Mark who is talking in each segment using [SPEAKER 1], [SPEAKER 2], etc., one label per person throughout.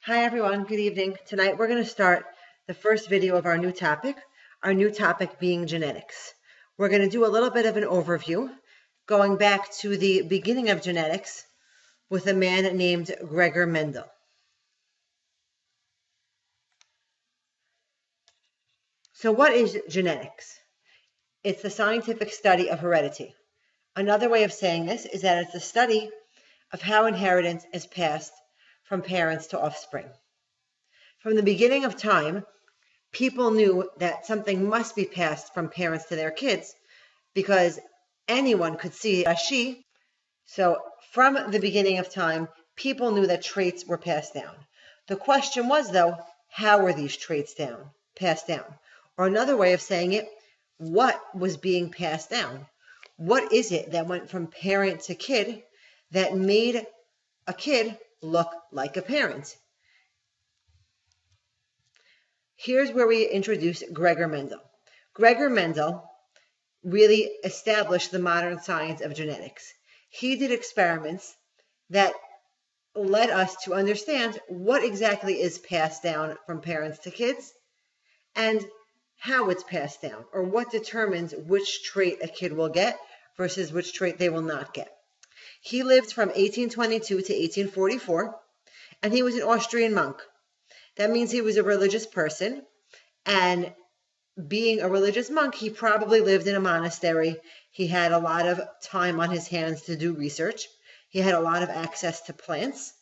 [SPEAKER 1] Hi everyone, good evening. Tonight we're going to start the first video of our new topic being genetics. We're going to do a little bit of an overview, going back to the beginning of genetics with a man named Gregor Mendel. So what is genetics? It's the scientific study of heredity. Another way of saying this is that it's the study of how inheritance is passed from parents to offspring. From the beginning of time, people knew that something must be passed from parents to their kids because anyone could see a she. So from the beginning of time, people knew that traits were passed down. The question was, though, how were these traits passed down? Or another way of saying it, what was being passed down? What is it that went from parent to kid that made a kid look like a parent? Here's where we introduce Gregor Mendel. Gregor Mendel really established the modern science of genetics. He did experiments that led us to understand what exactly is passed down from parents to kids and how it's passed down, or what determines which trait a kid will get versus which trait they will not get. He lived from 1822 to 1844, and he was an Austrian monk. That means he was a religious person, and being a religious monk, he probably lived in a monastery. He had a lot of time on his hands to do research. He had a lot of access to plants,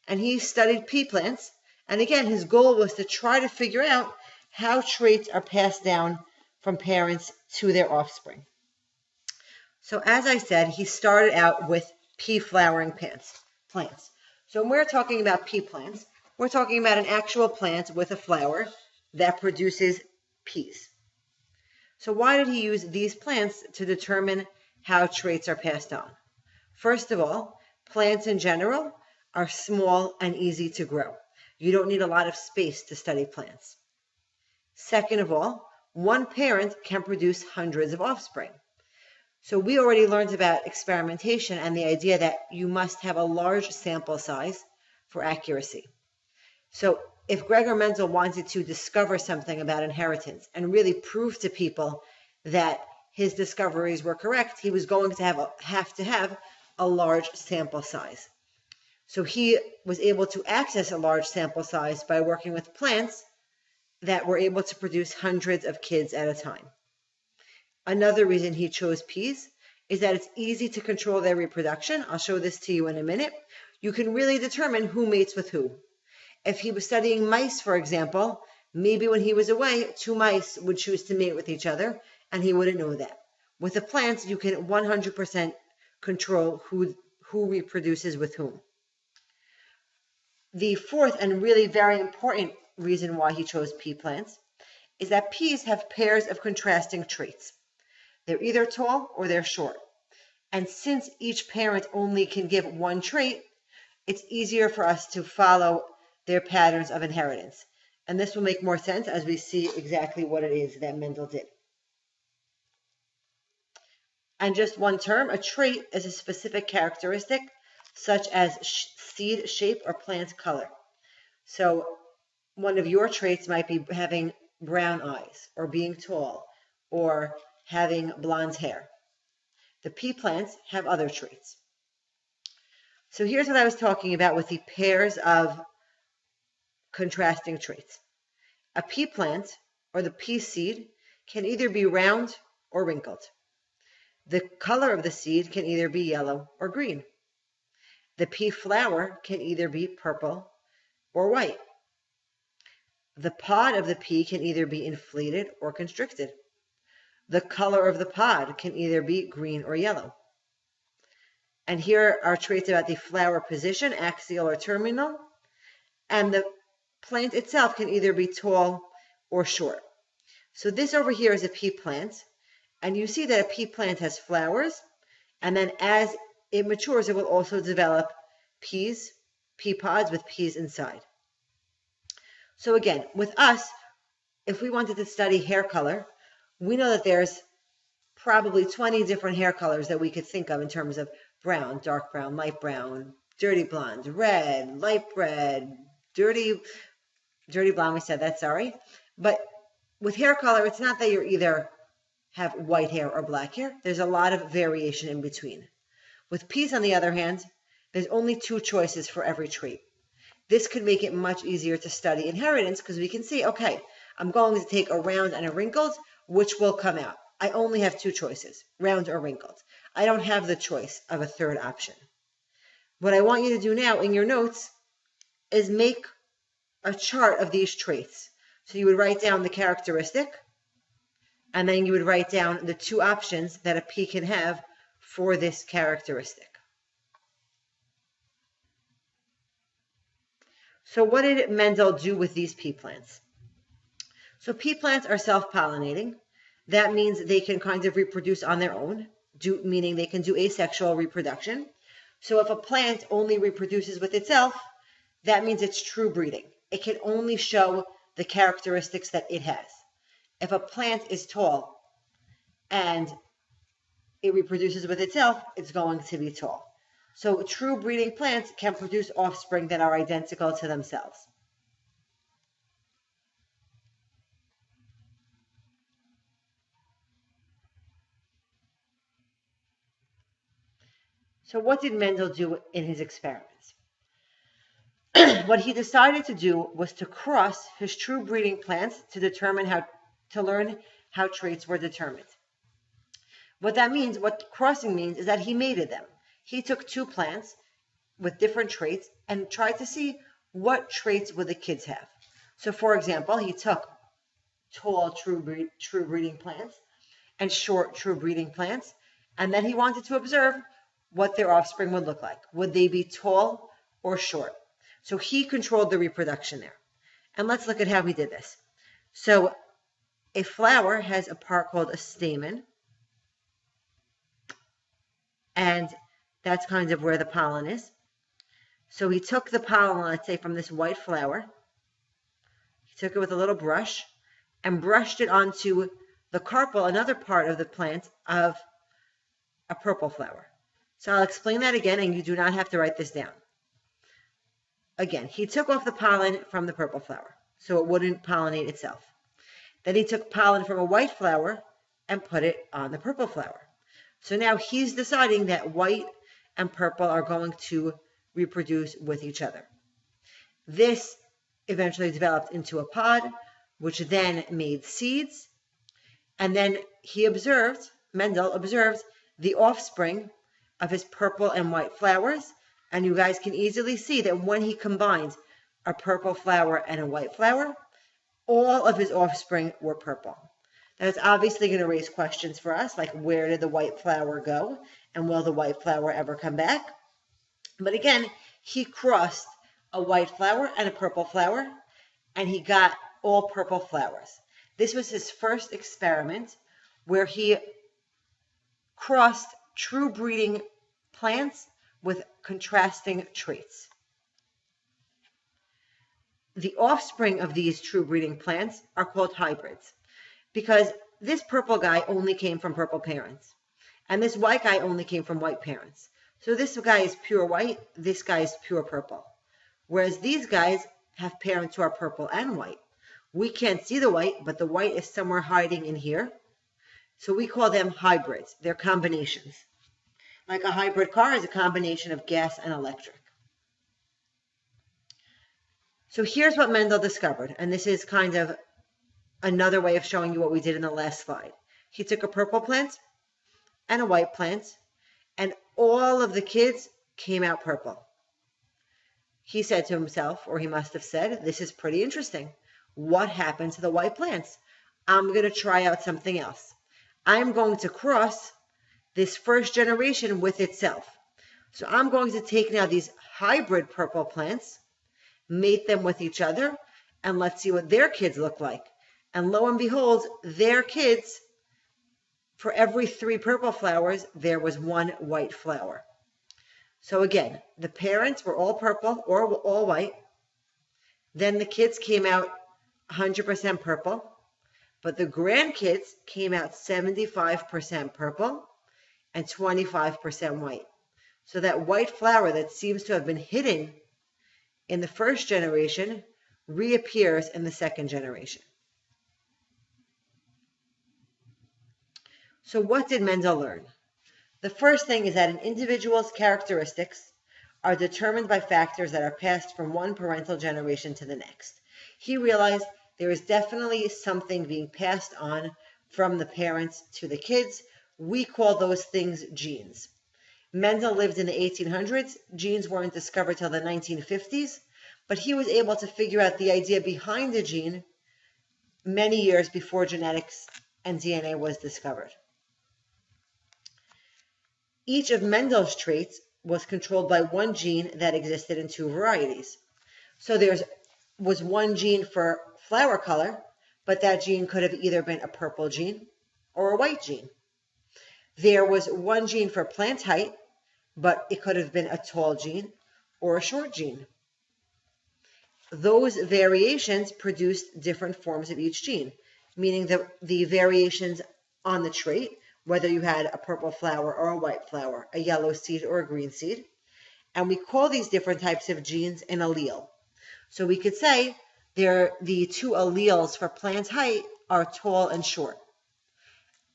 [SPEAKER 1] and he studied pea plants. And again, his goal was to try to figure out how traits are passed down from parents to their offspring. So as I said, he started out with pea flowering plants. So when we're talking about pea plants, we're talking about an actual plant with a flower that produces peas. So why did he use these plants to determine how traits are passed on? First of all, plants in general are small and easy to grow. You don't need a lot of space to study plants. Second of all, one parent can produce hundreds of offspring. So we already learned about experimentation and the idea that you must have a large sample size for accuracy. So if Gregor Mendel wanted to discover something about inheritance and really prove to people that his discoveries were correct, he was going to have to have a large sample size. So he was able to access a large sample size by working with plants that were able to produce hundreds of kids at a time. Another reason he chose peas is that it's easy to control their reproduction. I'll show this to you in a minute. You can really determine who mates with who. If he was studying mice, for example, maybe when he was away, two mice would choose to mate with each other, and he wouldn't know that. With the plants, you can 100% control who reproduces with whom. The fourth and really very important reason why he chose pea plants is that peas have pairs of contrasting traits. They're either tall or they're short. And since each parent only can give one trait, it's easier for us to follow their patterns of inheritance. And this will make more sense as we see exactly what it is that Mendel did. And just one term, a trait is a specific characteristic such as seed shape or plant color. So one of your traits might be having brown eyes or being tall or having blonde hair. The pea plants have other traits. So here's what I was talking about with the pairs of contrasting traits. A pea plant or the pea seed can either be round or wrinkled. The color of the seed can either be yellow or green. The pea flower can either be purple or white. The pod of the pea can either be inflated or constricted. The color of the pod can either be green or yellow. And here are traits about the flower position, axial or terminal, and the plant itself can either be tall or short. So this over here is a pea plant, and you see that a pea plant has flowers, and then as it matures, it will also develop pea pods with peas inside. So again, with us, if we wanted to study hair color, we know that there's probably 20 different hair colors that we could think of in terms of brown, dark brown, light brown, dirty blonde, red, light red, dirty, dirty blonde, we said that, sorry. But with hair color, it's not that you either have white hair or black hair. There's a lot of variation in between. With peas, on the other hand, there's only 2 choices for every trait. This could make it much easier to study inheritance because we can see, okay, I'm going to take a round and a wrinkled, which will come out. I only have 2 choices, round or wrinkled. I don't have the choice of a third option. What I want you to do now in your notes is make a chart of these traits. So you would write down the characteristic, and then you would write down the 2 options that a pea can have for this characteristic. So what did Mendel do with these pea plants? So pea plants are self-pollinating. That means they can kind of reproduce on their own, meaning they can do asexual reproduction. So if a plant only reproduces with itself, that means it's true breeding. It can only show the characteristics that it has. If a plant is tall and it reproduces with itself, it's going to be tall. So true breeding plants can produce offspring that are identical to themselves. So what did Mendel do in his experiments? What he decided to do was to cross his true breeding plants to learn how traits were determined. What crossing means is that he mated them. He took 2 plants with different traits and tried to see what traits would the kids have. So for example, he took tall true breeding plants and short true breeding plants, and then he wanted to observe what their offspring would look like. Would they be tall or short? So he controlled the reproduction there. And let's look at how he did this. So a flower has a part called a stamen, and that's kind of where the pollen is. So he took the pollen, let's say, from this white flower. He took it with a little brush and brushed it onto the carpel, another part of the plant of a purple flower. So I'll explain that again, and you do not have to write this down. Again, he took off the pollen from the purple flower, so it wouldn't pollinate itself. Then he took pollen from a white flower and put it on the purple flower. So now he's deciding that white and purple are going to reproduce with each other. This eventually developed into a pod, which then made seeds. And then Mendel observed the offspring of his purple and white flowers. And you guys can easily see that when he combined a purple flower and a white flower, all of his offspring were purple. That's obviously going to raise questions for us, like where did the white flower go? And will the white flower ever come back? But again, he crossed a white flower and a purple flower, and he got all purple flowers. This was his first experiment where he crossed true breeding plants with contrasting traits. The offspring of these true breeding plants are called hybrids because this purple guy only came from purple parents, and this white guy only came from white parents. So this guy is pure white, this guy is pure purple. Whereas these guys have parents who are purple and white. We can't see the white, but the white is somewhere hiding in here. So we call them hybrids. They're combinations. Like a hybrid car is a combination of gas and electric. So here's what Mendel discovered, and this is kind of another way of showing you what we did in the last slide. He took a purple plant and a white plant, and all of the kids came out purple. He said to himself, or he must have said, this is pretty interesting. What happened to the white plants? I'm going to try out something else. I'm going to cross this first generation with itself. So I'm going to take now these hybrid purple plants, mate them with each other, and let's see what their kids look like. And lo and behold, their kids, for every 3 purple flowers, there was 1 white flower. So again, the parents were all purple or all white. Then the kids came out 100% purple, but the grandkids came out 75% purple and 25% white. So that white flower that seems to have been hidden in the first generation reappears in the second generation. So what did Mendel learn? The first thing is that an individual's characteristics are determined by factors that are passed from one parental generation to the next. He realized there is definitely something being passed on from the parents to the kids. We call those things genes. Mendel lived in the 1800s. Genes weren't discovered till the 1950s, but he was able to figure out the idea behind the gene many years before genetics and DNA was discovered. Each of Mendel's traits was controlled by one gene that existed in two varieties. So there was one gene for flower color, but that gene could have either been a purple gene or a white gene. There was one gene for plant height, but it could have been a tall gene or a short gene. Those variations produced different forms of each gene, meaning that the variations on the trait, whether you had a purple flower or a white flower, a yellow seed or a green seed, and we call these different types of genes an allele. So we could say the two alleles for plant height are tall and short.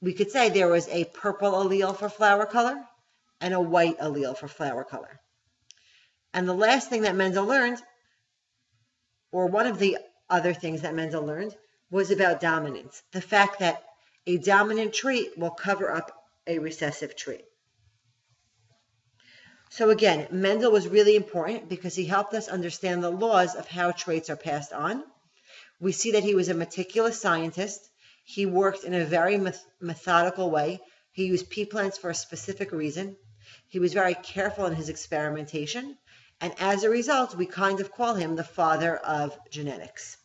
[SPEAKER 1] We could say there was a purple allele for flower color and a white allele for flower color. And the last thing that Mendel learned, or one of the other things that Mendel learned, was about dominance. The fact that a dominant trait will cover up a recessive trait. So again, Mendel was really important because he helped us understand the laws of how traits are passed on. We see that he was a meticulous scientist. He worked in a very methodical way. He used pea plants for a specific reason. He was very careful in his experimentation. And as a result, we kind of call him the father of genetics.